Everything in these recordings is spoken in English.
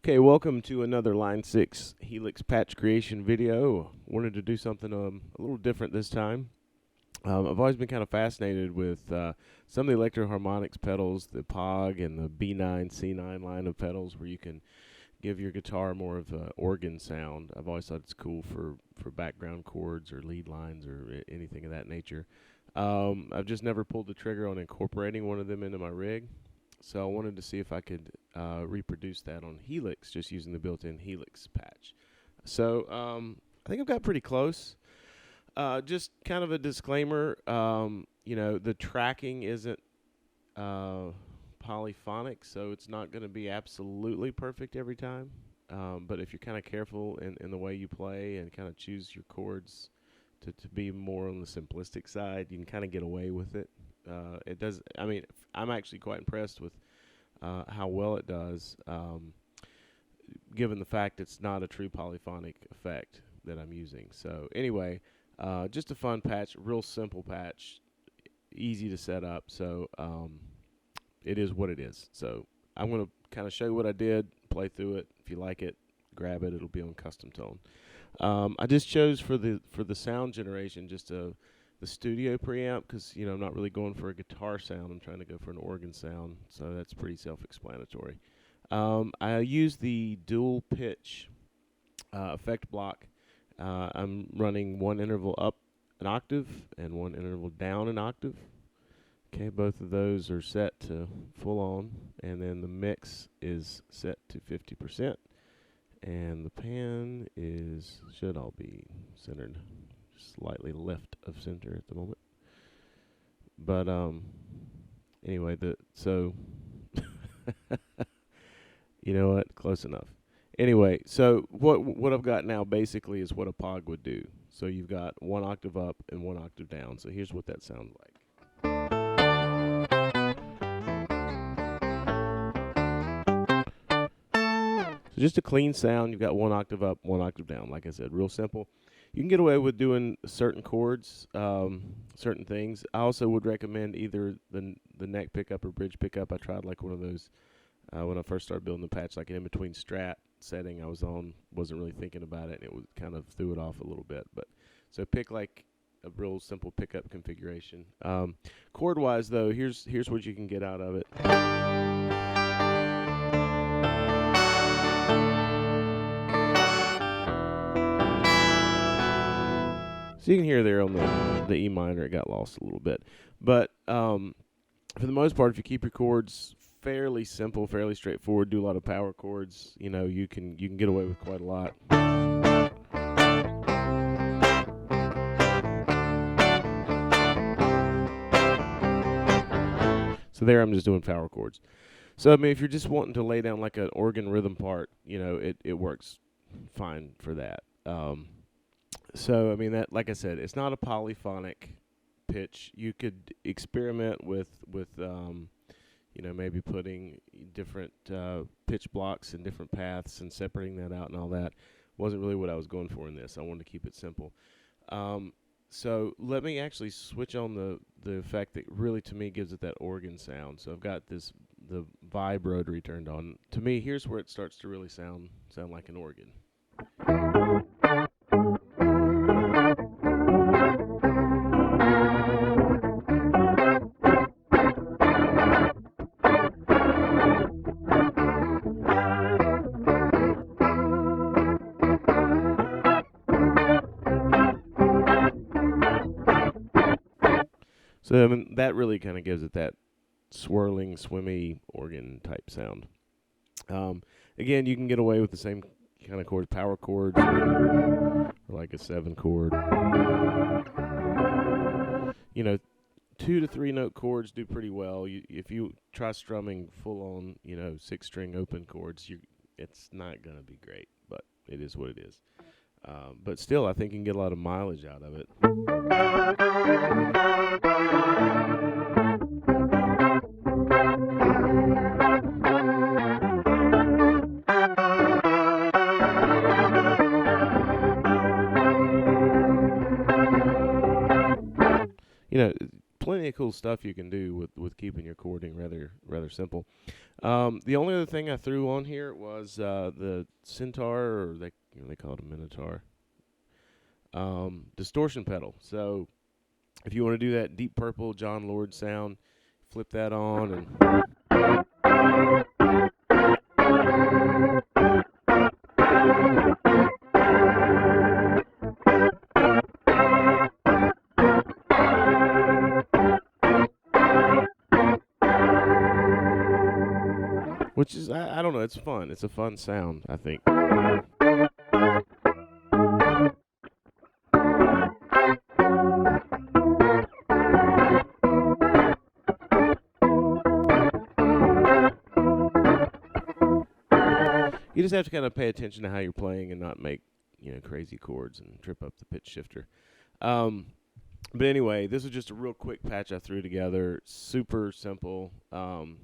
Okay, welcome to another Line 6 Helix patch creation video. Wanted to do something a little different this time. I've always been kind of fascinated with some of the Electro-Harmonix pedals, the POG and the B9, C9 line of pedals where you can give your guitar more of an organ sound. I've always thought it's cool for background chords or lead lines or anything of that nature. I've just never pulled the trigger on incorporating one of them into my rig. So I wanted to see if I could reproduce that on Helix, just using the built-in Helix patch. So I think I've got pretty close. Just kind of a disclaimer, the tracking isn't polyphonic, so it's not going to be absolutely perfect every time. But if you're kind of careful in the way you play and kind of choose your chords to be more on the simplistic side, you can kind of get away with it. It does. I mean, I'm actually quite impressed with how well it does, given the fact it's not a true polyphonic effect that I'm using. So anyway, just a fun patch, real simple patch, easy to set up. So it is what it is. So I'm going to kind of show you what I did, play through it. If you like it, grab it. It'll be on custom tone. I just chose for the sound generation just the studio preamp, because I'm not really going for a guitar sound. I'm trying to go for an organ sound, so that's pretty self-explanatory. I use the dual pitch effect block. I'm running one interval up an octave and one interval down an octave. Okay, both of those are set to full on, and then the mix is set to 50%, and the pan should all be centered. Slightly left of center at the moment, but anyway, so you know what, close enough. Anyway, so what I've got now basically is what a POG would do. So you've got one octave up and one octave down. So here's what that sounds like. So just a clean sound. You've got one octave up, one octave down. Like I said, real simple. You can get away with doing certain chords, certain things. I also would recommend either the neck pickup or bridge pickup. I tried like one of those when I first started building the patch, like an in-between strat setting I was on. Wasn't really thinking about it, and it was kind of threw it off a little bit. But so pick like a real simple pickup configuration. Chord-wise, though, here's what you can get out of it. So you can hear there on the E minor, it got lost a little bit. But for the most part, if you keep your chords fairly simple, fairly straightforward, do a lot of power chords, you can get away with quite a lot. So there I'm just doing power chords. So I mean, if you're just wanting to lay down like an organ rhythm part, it works fine for that. So, I mean, that, like I said, it's not a polyphonic pitch. You could experiment with maybe putting different pitch blocks in different paths and separating that out and all that. Wasn't really what I was going for in this. I wanted to keep it simple. So let me actually switch on the effect that really, to me, gives it that organ sound. So I've got the vibe rotary turned on. To me, here's where it starts to really sound like an organ. So I mean, that really kind of gives it that swirling, swimmy organ type sound. Again, you can get away with the same kind of chords, power chords, or like a 7 chord. 2 to 3 note chords do pretty well. If you try strumming full on, 6-string open chords, it's not gonna be great, but it is what it is. But still, I think you can get a lot of mileage out of it. plenty of cool stuff you can do with keeping your chording rather simple. The only other thing I threw on here was the Centaur, or they call it a Minotaur, distortion pedal. So if you want to do that deep purple John Lord sound, flip that on and which is I don't know, it's fun. It's a fun sound, I think. You just have to kind of pay attention to how you're playing and not make, crazy chords and trip up the pitch shifter. But anyway, this was just a real quick patch I threw together. Super simple. I'm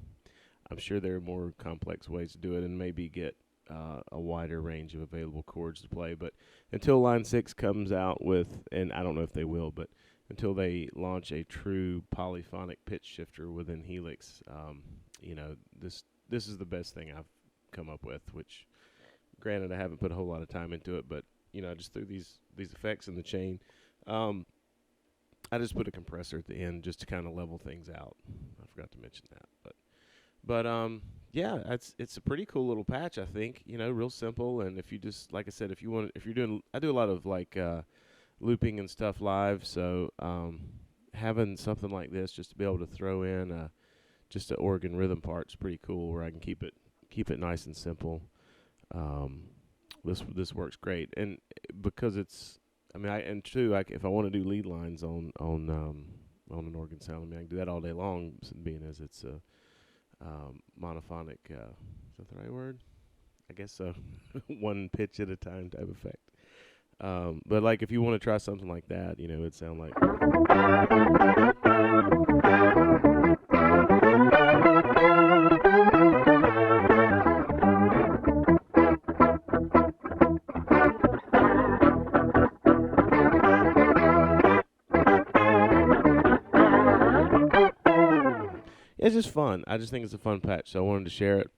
sure there are more complex ways to do it and maybe get a wider range of available chords to play. But until Line 6 comes out with, and I don't know if they will, but until they launch a true polyphonic pitch shifter within Helix, this is the best thing I've come up with, which granted I haven't put a whole lot of time into it, but I just threw these effects in the chain. I just put a compressor at the end just to kind of level things out. I forgot to mention that, but yeah, it's a pretty cool little patch, I think. Real simple, and if you just, like I said, if you're doing, I do a lot of like looping and stuff live, so having something like this just to be able to throw in just an organ rhythm part is pretty cool, where I can keep it nice and simple. This works great, and because it's, if I want to do lead lines on an organ sound, I can do that all day long, being as it's a monophonic. Is that the right word? I guess so. One pitch at a time type effect. But like if you want to try something like that, it'd sound like. It's just fun. I just think it's a fun patch, so I wanted to share it.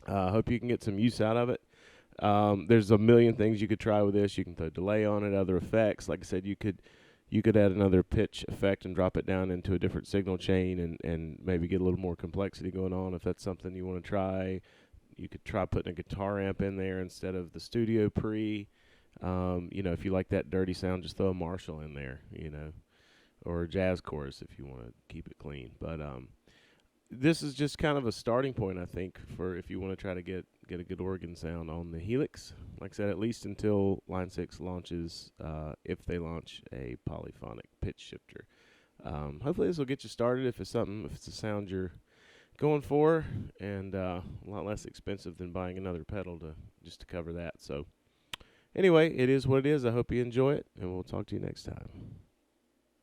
Hope you can get some use out of it. There's a million things you could try with this. You can throw delay on it, other effects. Like I said, you could add another pitch effect and drop it down into a different signal chain and maybe get a little more complexity going on if that's something you want to try. You could try putting a guitar amp in there instead of the studio pre. If you like that dirty sound, just throw a Marshall in there, or a jazz chorus if you want to keep it clean. But this is just kind of a starting point, I think, for if you want to try to get a good organ sound on the Helix. Like I said, at least until Line 6 launches, if they launch a polyphonic pitch shifter. Hopefully this will get you started if it's a sound you're going for, and a lot less expensive than buying another pedal just to cover that. So anyway, it is what it is. I hope you enjoy it, and we'll talk to you next time.